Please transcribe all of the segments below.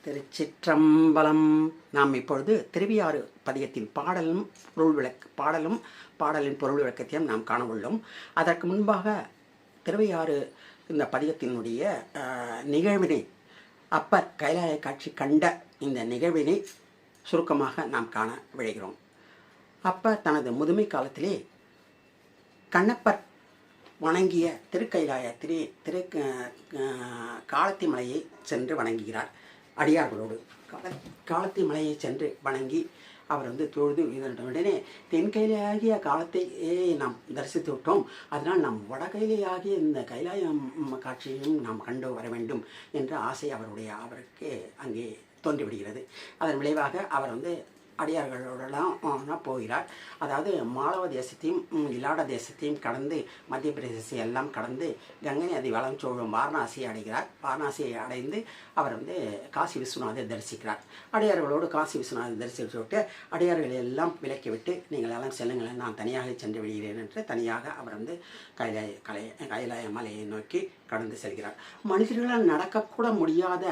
திருச்சிற்றம்பலம். நாம் இப்பொழுது திருவியாறு பதிகத்தின் பாடலின் பொருள் விளக்கத்தையும் நாம் காண உள்ளோம். அதற்கு முன்பாக திருவியாறு இந்த பதிகத்தினுடைய நிகழ்வினை, அப்பர் கைலாய காட்சி கண்ட இந்த நிகழ்வினை சுருக்கமாக நாம் காண விழைகிறோம். அப்பர் தனது முதுமை காலத்திலே கண்ணப்பர் வணங்கிய திருக்கைலாயத்திலே காலத்தி மலையை சென்று வணங்குகிறார். அடியார்களோடு காலத்தி மலையை சென்று வணங்கி அவர் தொழுது உடனே தென்கையிலேயாகிய காலத்தையே நாம் தரிசித்து விட்டோம், அதனால் நாம் வடகையிலேயாகிய இந்த கைலாயம் காட்சியையும் நாம் கண்டு வர வேண்டும் என்ற ஆசை அவருக்கு அங்கே தோன்றிவிடுகிறது. அதன் விளைவாக அவர் அடியார்களோடலாம் போகிறார். அதாவது மாளவ தேசத்தையும் இலாட தேசத்தையும் கடந்து மத்திய பிரதேசத்தை எல்லாம் கடந்து கங்கை நதி வளம் சோழும் வாரணாசியை அடைகிறார். வாரணாசியை அடைந்து அவர் காசி விஸ்வநாதர் தரிசிக்கிறார். அடியார்களோடு காசி விஸ்வநாதர் தரிசித்து விட்டு அடியார்களை எல்லாம் விலக்கிவிட்டு நீங்கள் எல்லாம் செல்லுங்கள், நான் தனியாக சென்று விடுகிறேன் என்று தனியாக அவர் கைலாய மலையை நோக்கி கடந்து செல்கிறார். மனிதர்களால் நடக்கக்கூட முடியாத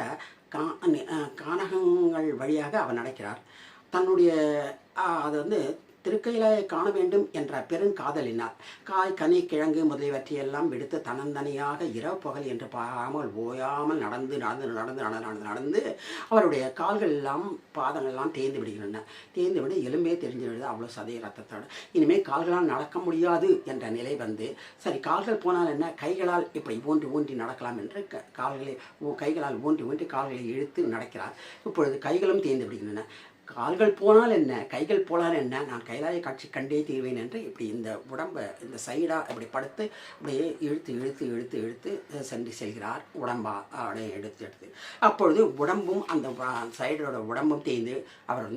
கானகங்கள் வழியாக அவர் நடக்கிறார். தன்னுடைய அது திருக்கையிலாயை காண வேண்டும் என்ற பெருங்காதலினால் காய் கனி கிழங்கு முதலியவற்றையெல்லாம் விடுத்து தன்னந்தனியாக இரவு பகல் என்று பாராமல் ஓயாமல் நடந்து அவருடைய கால்கள் எல்லாம் பாதங்கள் எல்லாம் தேய்ந்து விடுகின்றன. தேய்ந்து விட எலும்பே தெரிஞ்சு விடுது, அவ்வளோ சதைய ரத்தத்தோடு. இனிமேல் கால்களால் நடக்க முடியாது என்ற நிலை சரி கால்கள் போனால் என்ன, கைகளால் இப்படி ஊன்றி நடக்கலாம் என்று கைகளால் ஊன்றி கால்களை இழுத்து நடக்கிறார். இப்பொழுது கைகளும் தேய்ந்து விடுகின்றன. கால்கள் போனால் என்ன, கைகள் போனால் என்ன, நான் கைலாய காட்சி கண்டே தீர்வேன் என்று இப்படி இந்த உடம்பை இந்த சைடாக இப்படி படுத்து அப்படியே இழுத்து சென்று செல்கிறார். உடம்பா அப்படியே எடுத்து அப்பொழுது உடம்பும் அந்த சைடோட உடம்பும் தேய்ந்து அவர்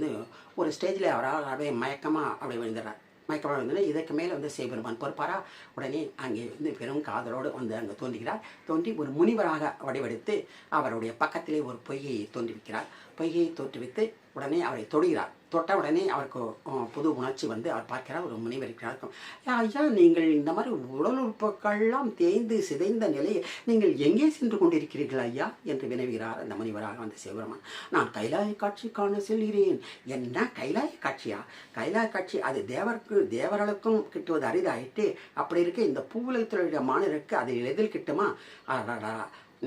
ஒரு ஸ்டேஜில் அவரால் அப்படியே மயக்கமாக அப்படி விழுந்துடுறார். மயக்கமாக விழுந்தது. இதற்கு மேலே சிவபெருமான் பொறுப்பாரா. உடனே அங்கே பெரும் காதலோடு அங்கே தோன்றுகிறார். தோன்றி ஒரு முனிவராக வடிவெடுத்து அவருடைய பக்கத்திலே ஒரு பொய்கையை தோன்றுவிக்கிறார். பொய்கையை தோற்றுவித்து உடனே அவரை தொடுகிறார். தொட்ட உடனே அவருக்கு புது உணர்ச்சி அவர் பார்க்கிறார். ஒரு முனிவர் இருக்கிறார். ஐயா, நீங்கள் இந்த மாதிரி உடல் உறுப்புகள்லாம் தேய்ந்து சிதைந்த நிலையை நீங்கள் எங்கே சென்று கொண்டிருக்கிறீர்கள் ஐயா என்று வினவுகிறார் அந்த முனிவராக சிவபெருமான். நான் கைலாய காட்சி காண செல்கிறேன். என்ன கைலாய காட்சியா? கைலாய காட்சி அது தேவர்களுக்கும் கிட்டுவது அரிதாயிட்டு. அப்படி இருக்க இந்த பூவுலகத்தினுடைய மாநிலருக்கு அது எளிதில் கிட்டுமா?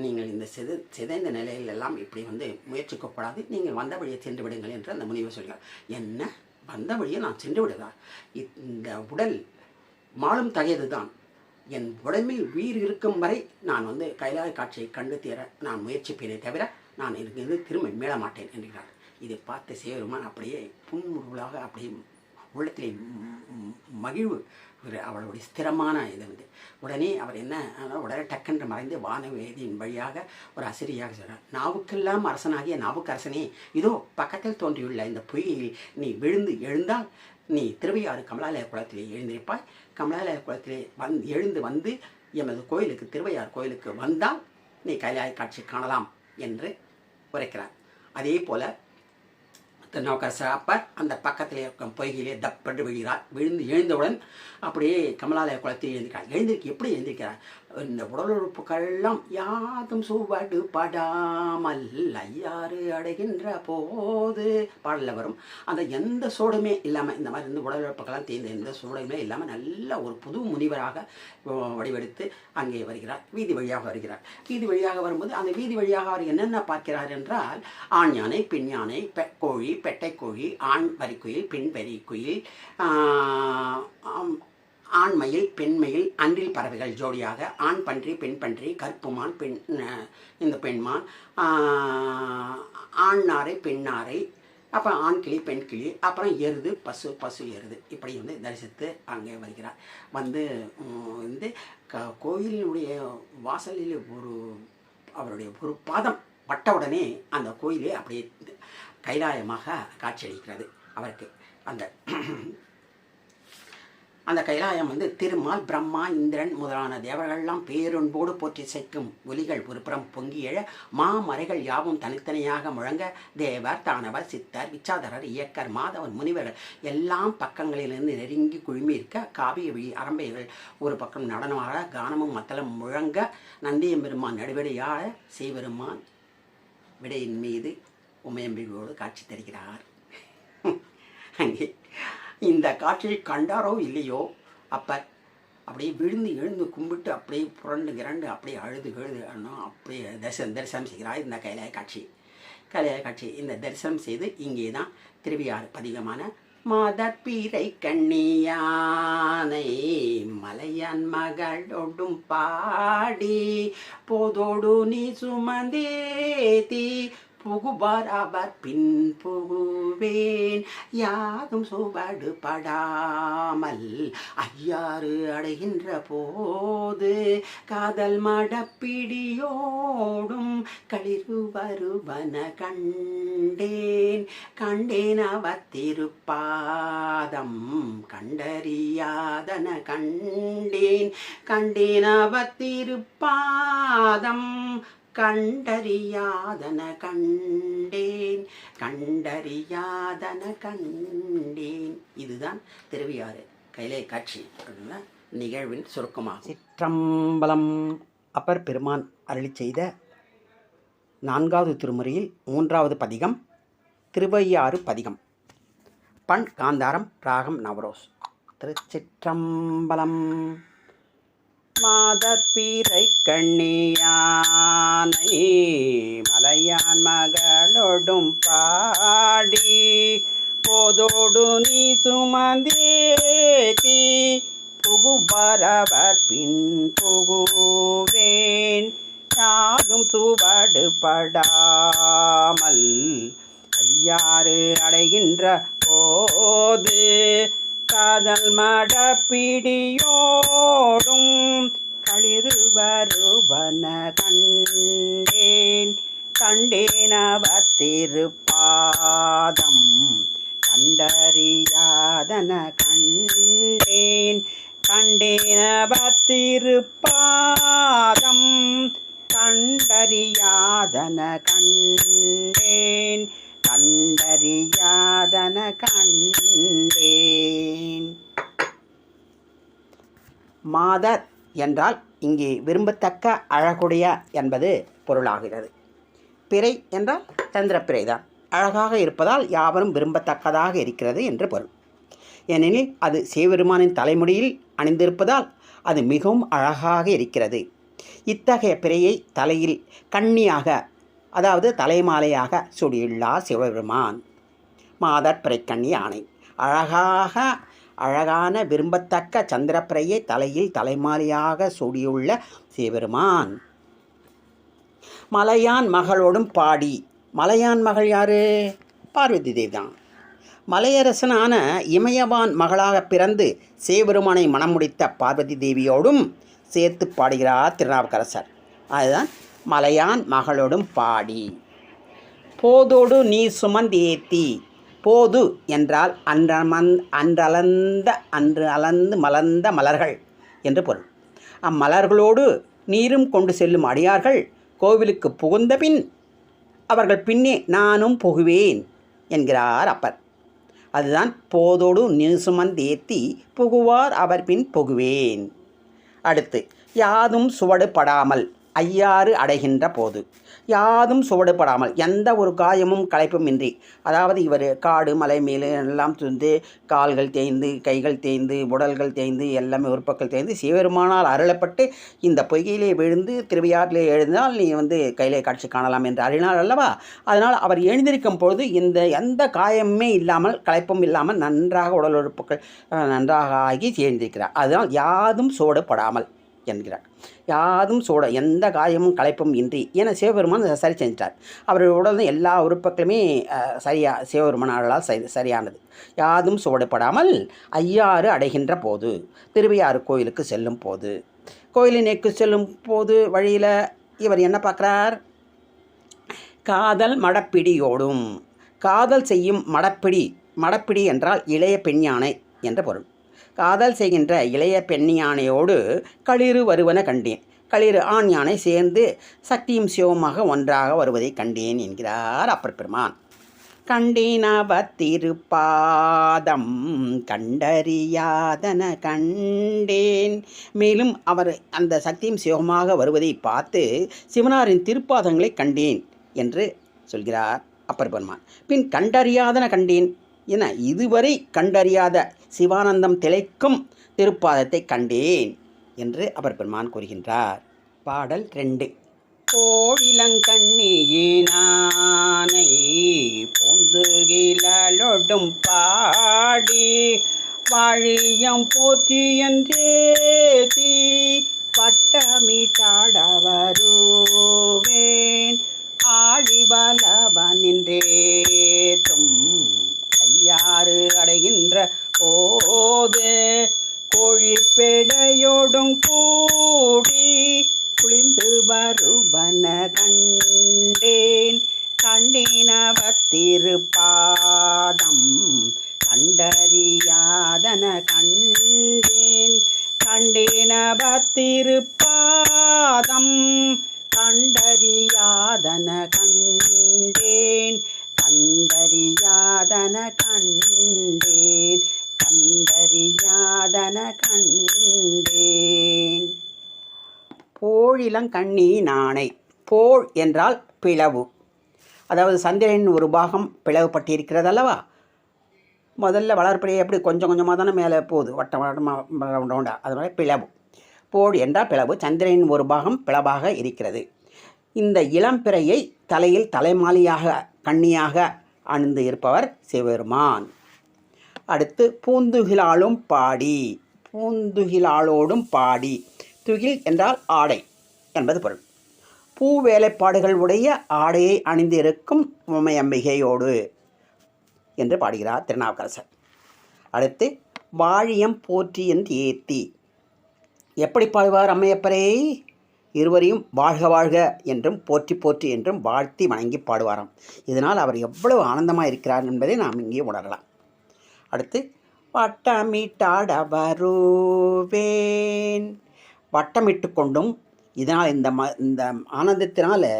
நீங்கள் இந்த சிதைந்த நிலையில் எல்லாம் இப்படி முயற்சிக்கப்படாது, நீங்கள் வந்த வழியை சென்று விடுங்கள் என்று அந்த முனிவர் சொல்கிறார். என்ன வந்த வழியை நான் சென்று விடுதா? இந்த உடல் மாளும் தகையது தான். என் உடம்பில் உயிர் இருக்கும் வரை நான் கைலாய காட்சியை கண்டு தீர நான் முயற்சிப்பேனே தவிர நான் இங்கிருந்து திரும்ப மீள மாட்டேன் என்கிறார். இதை பார்த்த சிவபெருமான் அப்படியே புன்முறுவலாக அப்படியே உள்ளத்திலே மகிழ்வு அவளுடைய ஸ்திரமான இது உடனே அவர் உடனே டக்கென்று மறைந்து வானவேதியின் வழியாக ஒரு அசிரியாக சொல்கிறார். நாவுக்கெல்லாம் அரசனாகிய நாவுக்கரசனே, இதோ பக்கத்தில் தோன்றியுள்ள இந்த பொய்யில் நீ விழுந்து எழுந்தால் நீ திருவையாறு கமலாலய குளத்திலே எழுந்திருப்பாய். கமலாலய குளத்திலே எழுந்து எமது கோயிலுக்கு திருவையாறு கோயிலுக்கு வந்தால் நீ கைலாய காட்சி காணலாம் என்று உரைக்கிறார். அதே போல அப்பர் அந்த பக்கத்திலே இருக்கும் பொய்கையிலே தப்பென்று விழுகிறார். எழுந்தவுடன் அப்படியே கமலாலய குளத்தில் எழுந்திருக்கிறார். எப்படி எழுந்திருக்கிறார்? இந்த உடல் உறுப்புகள்லாம் யாதும் சுவடு படாமல் ஐயாறு அடைகின்ற போது பாடலில் வரும். அந்த எந்த சோடுமே இல்லாமல் இந்த மாதிரி உடல் உறுப்புகள்லாம் தேர்ந்த எந்த சோடுமே இல்லாமல் நல்ல ஒரு புது முனிவராக வடிவெடுத்து அங்கே வருகிறார். வீதி வழியாக வருகிறார். வீதி வழியாக வரும்போது அந்த வீதி வழியாக அவர் என்னென்ன பார்க்கிறார் என்றால், ஆண் யானை, பெண் யானை, கோழி, பெட்டை கோழி, ஆண் வரிக்குயில், பெண் வரிக்குயில், ஆண்மயில், பெண்மயில், அன்றில் பறவைகள் ஜோடியாக, ஆண் பன்றி, பெண் பன்றி, கருப்புமான், இந்த பெண்மான், ஆண் நாரை, பெண் நாரை, அப்புறம் ஆண் கிளி, பெண் கிளி, அப்புறம் எருது, பசு எருது, இப்படி தரிசித்து அங்கே வருகிறார். கோயிலினுடைய வாசலில் அவருடைய ஒரு பாதம் பட்டவுடனே அந்த கோயிலே அப்படியே கைலாயமாக காட்சியளிக்கிறது அவருக்கு. அந்த கைலாயம் திருமால், பிரம்மா, இந்திரன் முதலான தேவர்கள்லாம் பேரொன்போடு போற்றி சேர்க்கும் ஒலிகள் ஒரு புறம் பொங்கி எழ மாமறைகள் யாவும் தனித்தனியாக முழங்க தேவர், தானவர், சித்தர், விச்சாதரர், இயக்கர், மாதவன், முனிவர்கள் எல்லாம் பக்கங்களிலிருந்து நெருங்கி குழுமி இருக்க காவிய அரம்பைகள் ஒரு பக்கம் நடனமாக கானமும் மத்தளம் முழங்க நந்தியம்பெருமான் நடுவடையாழ செய்வெருமான் விடையின் மீது உமையம்பிகையோடு காட்சி தருகிறார். அங்கே இந்த காட்சியை கண்டாரோ இல்லையோ அப்பர் அப்படியே விழுந்து எழுந்து கும்பிட்டு அப்படியே புரண்டு கிரண்டு அப்படியே அழுது அப்படியே தரிசனம் செய்கிறார். இந்த கைலாய காட்சி இந்த தரிசனம் செய்து இங்கே தான் திருவையாறு பதிகமான மாதற்பீரை கண்ணியானை மலையான் மகளோடும் பாடி போதோடு நீ சுமந்தேத்தி புகுபார் அவர் பின் புகுவேன் யாதும் சுவடு படாமல் ஐயாறு அடைகின்ற போது காதல் மடப்பிடியோடும் களிறு வருவன கண்டேன் அவர் திருப்பாதம் கண்டறியாதன கண்டேன் அவர் திருப்பாதம் கண்டறியாதன கண்டேன். இதுதான் திருவையாறு கைலை காட்சி நிகழ்வின் சுருக்கமாகும். சிற்றம்பலம். அப்பர் பெருமான் அருளி செய்த 4வது திருமுறையில் 3வது பதிகம் திருவையாறு பதிகம். பண் காந்தாரம், ராகம் நவரோஸ். திருச்சிற்றம்பலம். மாதற்பீரை கண்ணியானை மலையான் மகளோடும் பாடி போதோடு நீ சுமந்தேத்தி புகுபரவர் பின் புகுவேன் யாதும் சுவடு படாமல் ஐயாறு அடைகின்ற போது காதல் மடப்பிடியோடும் களிறு வருவன கண்டேன் அவர் திருப்பாதம் கண்டறியாதன கண்டேன் அவர் திருப்பாதம் கண்டறியாதன கண்டேன். மாதர் என்றால் இங்கே விரும்பத்தக்க அழகுடைய என்பது பொருளாகிறது. பிறை என்றால் சந்திரப்பிறை தான். அழகாக இருப்பதால் யாவரும் விரும்பத்தக்கதாக இருக்கிறது என்று பொருள். ஏனெனில் அது சிவபெருமானின் தலைமுடியில் அணிந்திருப்பதால் அது மிகவும் அழகாக இருக்கிறது. இத்தகைய பிறையை தலையில் கண்ணியாக, அதாவது தலைமாலையாக சூடியுள்ளார் சிவபெருமான். மாதர் பிறைக்கண்ணி ஆணை. அழகான விரும்பத்தக்க சந்திரப்பிறையை தலையில் தலைமாலையாக சூடியுள்ள சிவபெருமான். மலையான் மகளோடும் பாடி. மலையான் மகள் யாரு? பார்வதி தேவி தான். மலையரசனான இமயவான் மகளாக பிறந்து சிவபெருமானை மணம் முடித்த பார்வதி தேவியோடும் சேர்த்து பாடுகிறார் திருநாவுக்கரசர். அதுதான் மலையான் மகளோடும் பாடி. போதோடு நீ சுமந்தேத்தி. போது என்றால் அன்று அலந்து மலர்ந்த மலர்கள் என்று பொருள். அம்மலர்களோடு நீரும் கொண்டு செல்லும் அடியார்கள் கோவிலுக்கு புகுந்த பின் அவர்கள் பின்னே நானும் புகுவேன் என்கிறார் அப்பர். அதுதான் போதோடு நீ சுமந்தேத்தி புகுவார் அவர் பின் புகுவேன். அடுத்து யாதும் சுவடுபடாமல் ஐயாறு அடைகின்ற போது. யாதும் சுவடுபடாமல், எந்த ஒரு காயமும் களைப்பும் இன்றி, அதாவது இவர் காடு மலை மேலே எல்லாம் துந்து கால்கள் தேய்ந்து கைகள் தேய்ந்து உடல்கள் தேய்ந்து எல்லாமே உறுப்புக்கள் தேய்ந்து சிவபெருமானால் அருளப்பட்டு இந்த பொய்கையிலே விழுந்து திருவையாற்றிலே எழுந்தால் நீ கையிலே காட்சி காணலாம் என்று அறினார் அல்லவா. அதனால் அவர் எழுந்திருக்கும் பொழுது எந்த காயமுமே இல்லாமல் களைப்பும் இல்லாமல் நன்றாக உடல் உறுப்புகள் நன்றாக ஆகி சேர்ந்திருக்கிறார். அதனால் யாதும் சுவடுபடாமல் என்கிறார். யாதும் எந்த காயமும் களைப்பும் இன்றி என சிவபெருமான் சரி செஞ்சார். அவருடைய உடல் எல்லா உறுப்புகளுமே சிவபெருமானாளால் சரியானது. யாதும் சுவடுபடாமல் ஐயாறு அடைகின்ற போது, திருவையாறு கோயிலுக்கு செல்லும் போது, கோயிலினுக்கு செல்லும் போது வழியில் இவர் என்ன பார்க்குறார்? காதல் மடப்பிடியோடும். காதல் செய்யும் மடப்பிடி என்றால் இளைய பெண் யானை என்ற பொருள். காதல் செய்கின்ற இளைய பெண் யானையோடு களிறு வருவன கண்டேன். களிறு ஆண் யானை சேர்ந்து சக்தியும் சிவமாக ஒன்றாக வருவதை கண்டேன் என்கிறார் அப்பர் பெருமான். கண்டேன் அவர் திருப்பாதம் கண்டறியாதன கண்டேன். மேலும் அவர் அந்த சக்தியும் சிவமாக வருவதை பார்த்து சிவனாரின் திருப்பாதங்களை கண்டேன் என்று சொல்கிறார் அப்பர் பெருமான். பின் கண்டறியாதன கண்டேன் என இதுவரை கண்டறியாத சிவானந்தம் திளைக்கும் திருப்பாதத்தை கண்டேன் என்று அப்பர் பெருமான் கூறுகின்றார். பாடல் 2. கோழிலங்கண்ணியினானை பூந்துகிலொடும் பாடி வாழியம் போற்றியன்றேத்தி வட்டமிட்டாட வருவேன் ஆழிபலவனின்றேத்தும் ஐயாறு அடைகின்ற போது கோழிப்பேடையோடும் கூடி குளிர்ந்து வருவன கண்டேன் கண்டினவத்திருப்பாதம் கண்டறியாதன கண்டேன் கண்டினவத்திருப்பாதம் கண்டறியாதன கண்டேன் கண்டறியாதன கண்டேன் கண்டறியாதன கண்டேன். போழிலங்கண்ணி நாணை. போழ் என்றால் பிளவு, அதாவது சந்திரனின் ஒரு பாகம் பிளவுபட்டிருக்கிறது அல்லவா. முதல்ல வளர்ப்படியே எப்படி கொஞ்சம் கொஞ்சமாக தானே மேலே போகுது, வட்டமாக ரவுண்டாக, அது மாதிரி பிளவு. போழ் என்றால் பிளவு, சந்திரனின் ஒரு பாகம் பிளவாக இருக்கிறது. இந்த இளம்பிறையை தலையில் தலைமாலியாக கண்ணியாக அணிந்து இருப்பவர் சிவபெருமான். அடுத்து பூந்துகிலாலும் பாடி. பூந்துகிலாளோடும் பாடி. துகில் என்றால் ஆடை என்பது பொருள். பூ வேலைப்பாடுகள் உடைய ஆடையை அணிந்திருக்கும் உமையம்பிகையோடு என்று பாடுகிறார் திருநாவுக்கரசர். அடுத்து வாழியம் போற்றி என்று ஏத்தி. எப்படி பாடுவார் அம்மையப்பரே? இருவரையும் வாழ்க வாழ்க என்றும் போற்றி போற்றி என்றும் வாழ்த்தி வணங்கி பாடுவாராம். இதனால் அவர் எவ்வளவு ஆனந்தமாக இருக்கிறார் என்பதை நாம் இங்கே உணரலாம். அடுத்து வட்டமிட்டாட வருவேன். வட்டமிட்டு கொண்டும், இதனால் இந்த ஆனந்தத்தினால்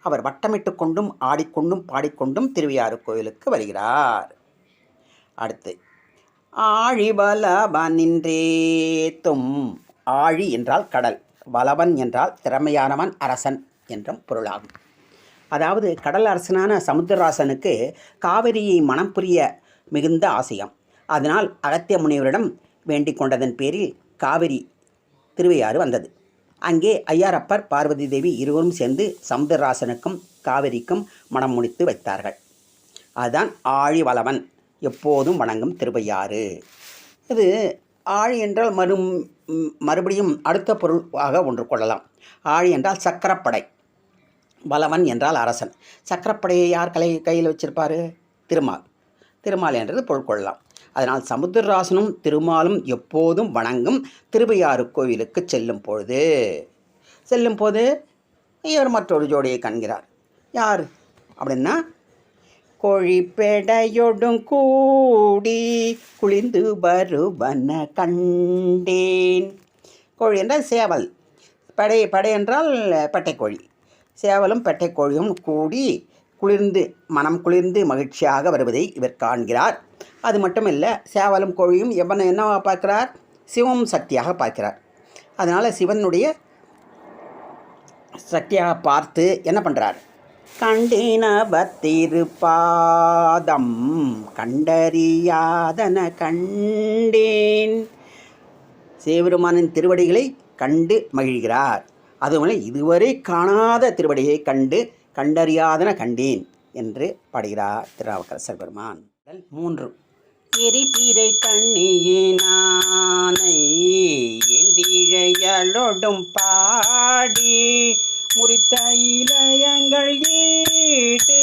அவர் வட்டமிட்டு கொண்டும் ஆடிக்கொண்டும் பாடிக்கொண்டும் திருவையாறு கோயிலுக்கு வருகிறார். அடுத்து ஆழிபலவனின்றேத்தும். ஆழி என்றால் கடல், வலவன் என்றால் திறமையானவன், அரசன் என்றும் பொருளாகும். அதாவது கடல் அரசனான சமுத்திரராசனுக்கு காவிரியை மனம் புரிய மிகுந்த ஆசையம். அதனால் அகத்திய முனிவரிடம் வேண்டிக் கொண்டதன் பேரில் காவிரி திருவையாறு வந்தது. அங்கே ஐயாரப்பர் பார்வதி தேவி இருவரும் சேர்ந்து சமுத்திரராசனுக்கும் காவிரிக்கும் மனம் முடித்து வைத்தார்கள். அதுதான் ஆழிவலவன் எப்போதும் வணங்கும் திருவையாறு. இது ஆழி என்றால் மறுபடியும் அடுத்த பொருளாக ஒன்று கொள்ளலாம். ஆழி என்றால் சக்கரப்படை, வலவன் என்றால் அரசன். சக்கரப்படையை யார் கையில் வச்சிருப்பார்? திருமால் என்றது பொருள் கொள்ளலாம். அதனால் சமுத்திரராசனும் திருமாலும் எப்போதும் வணங்கும் திருவையாறு கோவிலுக்கு செல்லும் போது இவர் மற்றொரு ஜோடியை காண்கிறார். யார் அப்படின்னா, கோழிப்பேடையோடும் கூடி குளிர்ந்து வருவன கண்டேன். கோழி என்றால் சேவல், படை என்றால் பெட்டைக்கோழி. சேவலும் பெட்டைக்கோழியும் கூடி குளிர்ந்து மனம் குளிர்ந்து மகிழ்ச்சியாக வருவதை இவர் காண்கிறார். அது மட்டும் இல்லை, சேவலும் கோழியும் என்னவா பார்க்கிறார்? சிவம் சக்தியாக பார்க்கிறார். அதனால் சிவனுடைய சக்தியாக பார்த்து என்ன பண்ணுறார்? கண்டினவத்திருப்பாதம் கண்டறியாதன கண்டேன். சிவபெருமானின் திருவடிகளை கண்டு மகிழ்கிறார். அதுபோல இதுவரை காணாத திருவடியை கண்டறியாதன கண்டேன் என்று பாடுகிறார் திருநாவுக்கரசர் பெருமான். 3. எரிபிறை கண்ணியினானை ஏந்திழையலோடும் பாடி முறித்த இளையங்கள் ஈட்டு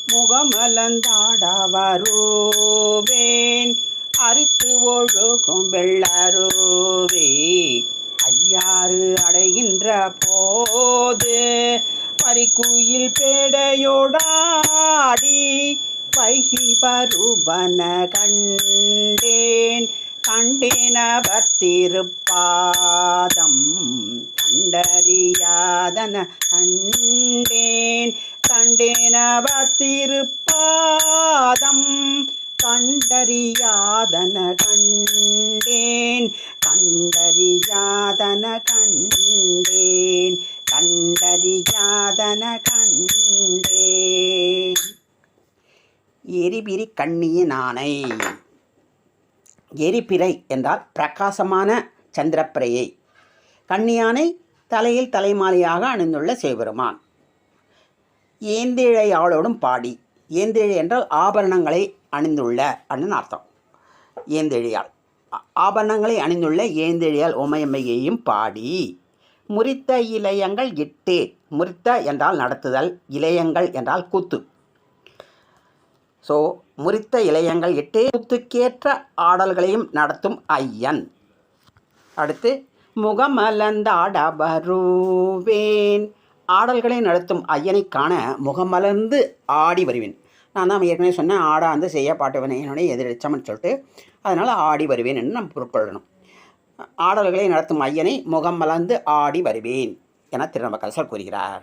முகமலந்தாட வருவேன் அரித்து ஒழுகும் வெள்ளருவே ஐயாறு அடைகின்ற போது பறிக்குயில் பேடையோடாடி பைகி வருவன கண்டேன் கண்டினவத்திருப்பாதம் கண்டறியாதன கண்டேன் கண்டினவத்திருப்பாதம் கண்டறியாதன கண்டேன் கண்டறியாதன கண்டேன் கண்டறியாதன கண்டேன். எரிபிரி கண்ணியினானை. எரிபிறை என்றால் பிரகாசமான சந்திரப்பிரையை. கண்ணியானை தலையில் தலைமாலையாக அணிந்துள்ள சிவபெருமான். ஏந்திழையாளோடும் பாடி. ஏந்திழை என்றால் ஆபரணங்களை அணிந்துள்ள அண்ணன் அர்த்தம். ஏந்திழையால் ஆபரணங்களை அணிந்துள்ள ஏந்திழையால் உமையம்மையையும் பாடி. முறித்த இளையங்கள் இட்டு. முறித்த என்றால் நடத்துதல், இளையங்கள் என்றால் கூத்து. ஸோ முறித்த இளையங்கள் இட்டு கூத்துக்கேற்ற ஆடல்களையும் நடத்தும் ஐயன். அடுத்து முகமலர்ந்தாட வருவேன். ஆடல்களை நடத்தும் ஐயனை காண முகமலர்ந்து ஆடி வருவேன். நான் தான் ஏற்கனவே சொன்னேன், ஆடாந்து செய்ய பாட்டுவன் என்னுடைய எதிரெச்சம்னு சொல்லிட்டு, அதனால் ஆடி வருவேன் என்று நம்ம பொருட்கொள்ளணும். ஆடல்களை நடத்தும் ஐயனை முகம் மலர்ந்து ஆடி வருவேன் என திருநாவுக்கரசர் கூறுகிறார்.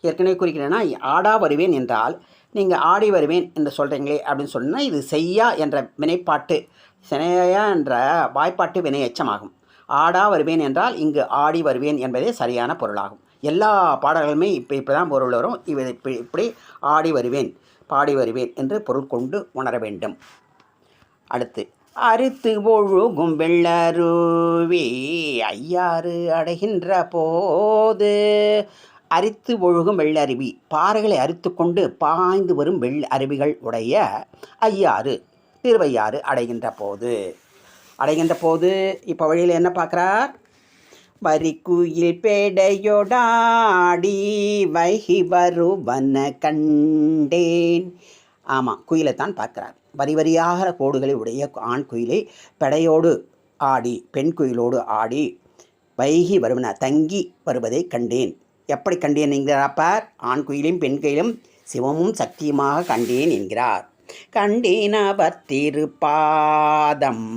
ஏற்கனவே குறிக்கிறேன்னா, ஆடா வருவேன் என்றால் நீங்கள் ஆடி வருவேன் என்று சொல்கிறீங்களே அப்படின்னு சொன்னால் இது செய்யா என்ற வினைப்பாட்டு, சினையா என்ற வாய்ப்பாட்டு வினை எச்சமாகும். ஆடா வருவேன் என்றால் இங்கு ஆடி வருவேன் என்பதே சரியான பொருளாகும். எல்லா பாடல்களுமே இப்போ தான் பொருள் வரும். இவை இப்படி ஆடி வருவேன், பாடி வருவேன் என்று பொருள் கொண்டு உணர வேண்டும். அடுத்து அறுத்து ஒழுகும் வெள்ளருவி ஐயாறு அடைகின்ற போது. அரித்து ஒழுகும் வெள்ளருவி, பாறைகளை அரித்து கொண்டு பாய்ந்து வரும் அருவிகள் உடைய ஐயாறு, திருவையாறு அடைகின்ற போது. இப்போ வழியில் என்ன பார்க்குறார்? வரிக்குயில் பேடையோடாடி வைகி வருவன கண்டேன். ஆமாம், குயிலைத்தான் பார்க்குறார். வரி வரியாக கோடுகளை உடைய ஆண் குயிலை பெடையோடு ஆடி, பெண் குயிலோடு ஆடி வைகி வருவன தங்கி வருவதை கண்டேன். எப்படி கண்டேன் என்கிறார்? ஆண் குயிலும் பெண் குயிலும் சிவமும் சக்தியுமாக கண்டேன் என்கிறார். கண்டேன் அவர் திருப்பாதம்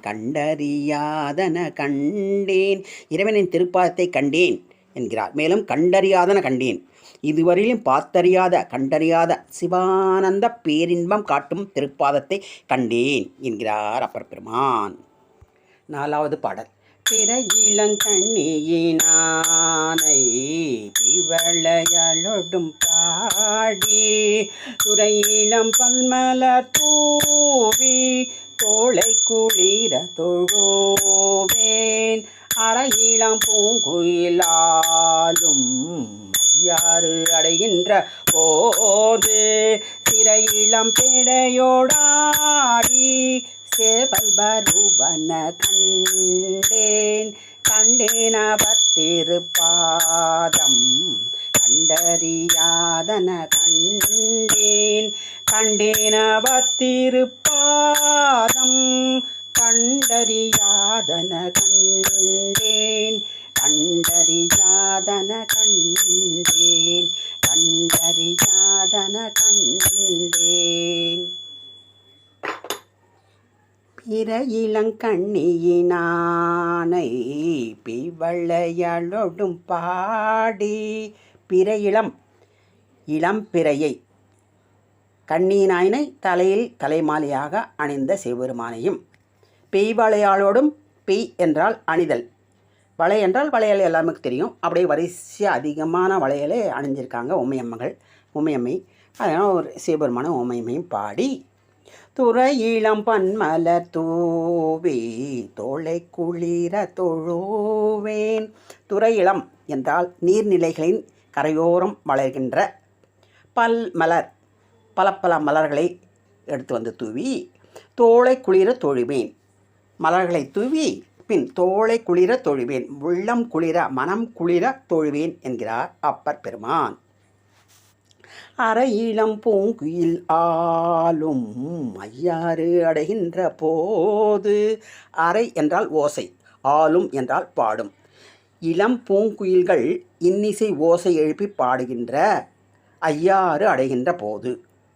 கண்டறியாதன கண்டேன். இறைவனின் திருப்பாதத்தை கண்டேன் என்கிறார். மேலும் கண்டறியாதன கண்டேன், இதுவரையிலும் பார்த்தறியாத கண்டறியாத சிவானந்த பேரின்பம் காட்டும் திருப்பாதத்தை கண்டேன் என்கிறார் அப்பர் பெருமான். 4வது பாடல். பிற இளங்கண்ணியினானை பிவளையலொடும் பாடி துறையிளம் பல்மலர் தூவி தோளை குளிர தொழுவேன். அறையிளம் பூங்குயிலாலும் ஐயாறு அடைகின்ற போது திரையிளம் பேடையோடாடி சேவல் வருவன கண்டேன். கண்டேன் அவர் திருப்பாதம் கண்டறியாதன கண்டேன். கண்டேன் அவர் திருப்பாதம் கண்டறியாதன கண்டேன். கண்டறியாதன கண்டேன். கண்டறியாதன கண்டேன். பிற இளங்கண்ணியினானை பிவளையலொடும் பாடி. பிற இளம் பிறையை கண்ணியினாயினை தலையில் தலைமாலையாக அணிந்த சிவபெருமானையும், பெய்வளையாளோடும், பெய் என்றால் அணிதல், வளை என்றால் வளையல் எல்லாருக்கும் தெரியும். அப்படியே வரிசையாக அதிகமான வளையலை அணிஞ்சிருக்காங்க உமையம்மை. அதனால் ஒரு சிவபெருமான உமையம்மையும் பாடி துறையிளம் பன்மலர் தூவி தோளை குளிர தொழுவேன். துறையிளம் என்றால் நீர்நிலைகளின் கரையோரம் வளர்கின்ற பல்மலர், பல மலர்களை எடுத்து வந்து தூவி தோளை குளிர தொழுவேன். மலர்களை தூவி பின் தோளை குளிர தொழுவேன், உள்ளம் குளிர மனம் குளிர தொழுவேன் என்கிறார் அப்பர் பெருமான். அறையிளம் பூங்குயில் ஆலும் ஐயாறு அடைகின்ற போது. அறை என்றால் ஓசை, ஆலும் என்றால் பாடும். இளம் பூங்குயில்கள் இன்னிசை ஓசை எழுப்பி பாடுகின்ற ஐயாறு அடைகின்ற போது,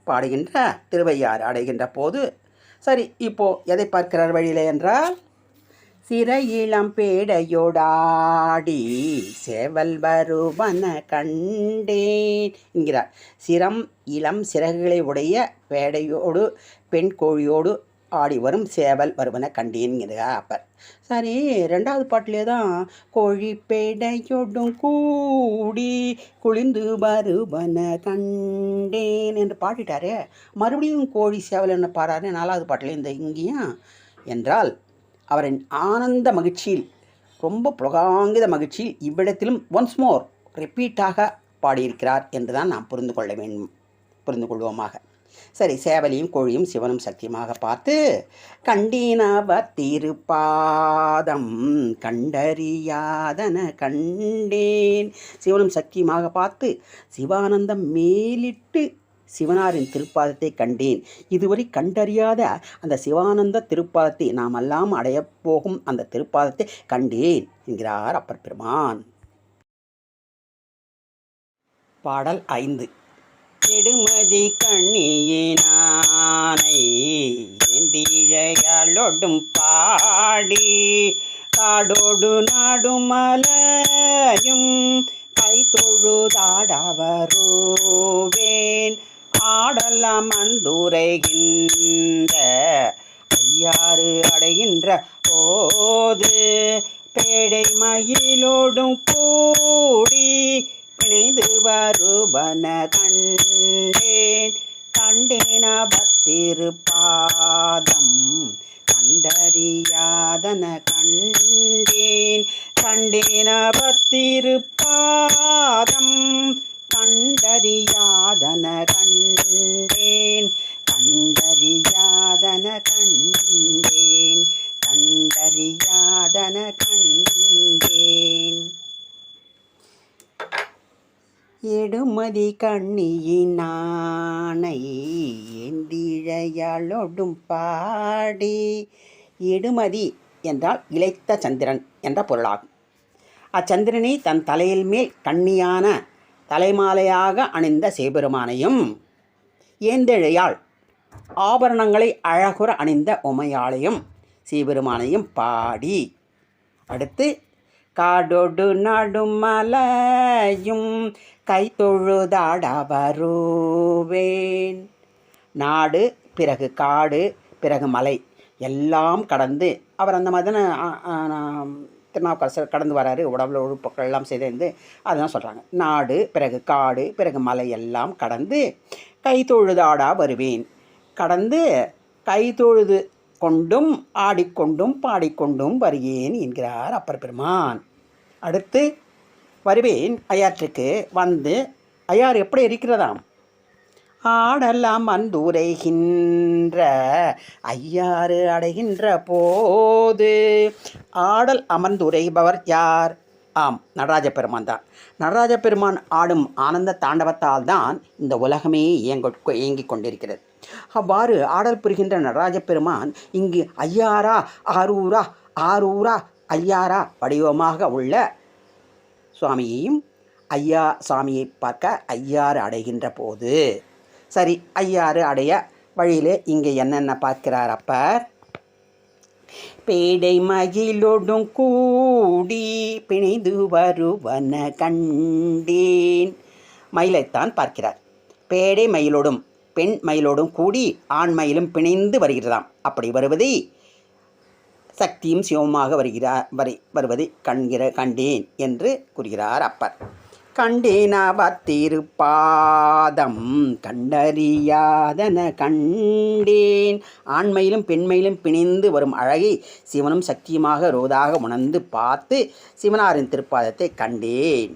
பாடுகின்ற திருவையாறு அடைகின்ற போது. சரி, இப்போது எதை பார்க்கிறார் வழியில் என்றால், சிறையிளம் பேடையோடாடி சேவல் வருவன கண்டேன் என்கிறார். இளம் சிறகுகளை உடைய பேடையோடு பெண் கோழியோடு ஆடி வரும் சேவல் வருவன கண்டேன்கிறார் அப்பர். சரி, ரெண்டாவது பாட்டிலே தான் கோழி பேடையொடும் கூடி குளிந்து வருவன கண்டேன் என்று பாடிட்டாரே, மறுபடியும் கோழி சேவல் என்ன பாடுறாரு நாலாவது பாட்டில் இந்த இங்கேயும் என்றால் அவரின் ஆனந்த மகிழ்ச்சியில், ரொம்ப புலகாங்கித மகிழ்ச்சியில் இவ்விடத்திலும் ஒன்ஸ் மோர் ரிப்பீட்டாக பாடியிருக்கிறார் என்றுதான் நாம் புரிந்து கொள்வோமாக. சரி, சேவலியும் கோழியும் சிவனும் சக்தியுமாக பார்த்து கண்டீனவர் திருப்பாதம் கண்டறியாதன கண்டேன். சிவனும் சக்தியுமாக பார்த்து சிவானந்தம் மேலிட்டு சிவனாரின் திருப்பாதத்தை கண்டேன். இதுவரை கண்டறியாத அந்த சிவானந்த திருப்பாதத்தை நாம் எல்லாம் அடையப்போகும் அந்த திருப்பாதத்தை கண்டேன் என்கிறார் அப்பர் பெருமான். பாடல் 5. நெடுமதி கண்ணியினானை ஏந்திழையாளொடும் பாடி காடோடு நாடும் மலையும் கை தொழுதாடவருவேன் ஆடலாம் அந்துரைகின்ற ஐயாறு அடைகின்ற போது பேடை மயிலோடும் கூடி பிணைந்து வருவன கண்டேன். கண்டேன பத்திருப்பாதம் கண்டறியாதன கண்டேன். கண்டேன பத்திருப்பாதம் கண்டறியாதன கண்டேன். கண்டறியாதன கண்டேன். கண்டறியாதன கண்டேன். எடுமதி கண்ணியினானை ஏந்திழையாளொடும் பாடி. எடுமதி என்றால் இளைத்த சந்திரன் என்ற பொருளாகும். அச்சந்திரனை தன் தலையில் மேல் கண்ணியான தலைமாலையாக அணிந்த சிவபெருமானையும் ஏந்திழையாள் ஆபரணங்களை அழகுற அணிந்த உமையாளையும் சிவபெருமானையும் பாடி, அடுத்து காடொடு நடும் மலையும் கை தொழுதாட வருவேன். நாடு, பிறகு காடு, பிறகு மலை எல்லாம் கடந்து அவர் அந்த மாதிரி திருநாவுக்கரசர் கடந்து வராரு. உடம்புல உழுப்புக்கள் எல்லாம் சேர்ந்து அதுதான் சொல்கிறாங்க. நாடு, பிறகு காடு, பிறகு மலை எல்லாம் கடந்து கை தொழுதாடா வருவேன். கடந்து கை தொழுது கொண்டும் ஆடிக்கொண்டும் பாடிக்கொண்டும் வருகிறேன் என்கிறார் அப்பர் பெருமான். அடுத்து வருவேன் ஐயாற்றுக்கு வந்து, ஐயாறு எப்படி இருக்கிறதாம்? ஆடலாம் அந்துரைகின்ற ஐயாறு அடைகின்ற போது. ஆடல் அமர்ந்துரைபவர் யார்? ஆம், நடராஜ பெருமான் தான். நடராஜ பெருமான் ஆடும் ஆனந்த தாண்டவத்தால் தான் இந்த உலகமே இயங்கிக் கொண்டிருக்கிறது. அவ்வாறு ஆடல் புரிகின்ற நடராஜ பெருமான் இங்கு ஐயாரா ஆரூரா ஆரூரா ஐயாரா வடிவமாக உள்ள சுவாமியையும் ஐயா சாமியை பார்க்க ஐயாறு அடைகின்ற போது. சரி, ஐயாறு அடைய வழியிலே இங்கே என்னென்ன பார்க்கிறார் அப்பர்? பேடை மயிலோடும் கூடி பிணைந்து வருவன கண்டேன். மயிலைத்தான் பார்க்கிறார். பேடை மயிலோடும் பெண் மயிலோடும் கூடி ஆண் மயிலும் பிணைந்து வருகிறதாம். அப்படி வருவதை சக்தியும் சிவமாக வருவதை கண்டேன் என்று கூறுகிறார் அப்பர். கண்டேனவர் திருப்பாதம் கண்டறியாதன கண்டேன். ஆண்மையிலும் பெண்மையிலும் பிணைந்து வரும் அழகை சிவனும் சக்தியுமாக ரோதாக உணர்ந்து பார்த்து சிவனாரின் திருப்பாதத்தை கண்டேன்.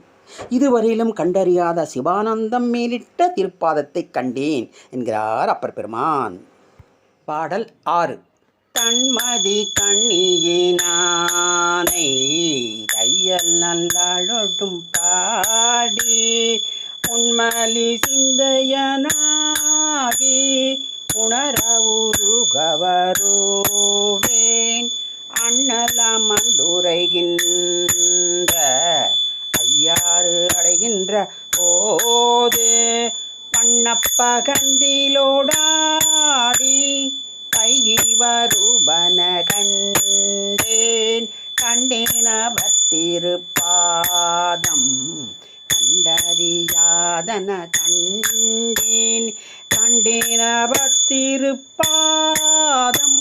இதுவரையிலும் கண்டறியாத சிவானந்தம் மேலிட்ட திருப்பாதத்தை கண்டேன் என்கிறார் அப்பர் பெருமான். பாடல் 6. தன்மதி கண்ணியினானை தையல் நல்லாளொடும் பாடி உண்மலி சிந்தையனாகி உணர உருகவருவேன் அண்ணலாம் அந்துரைகின்ற ஐயாறு அடைகின்ற போது பண்ணப்பகந்திலோடாடி கைகி வருவன கண்டேன். கண்டேன பத்திருப்பாதம் கண்டறியாதன கண்டேன். கண்டேனவத்திருப்பாதம்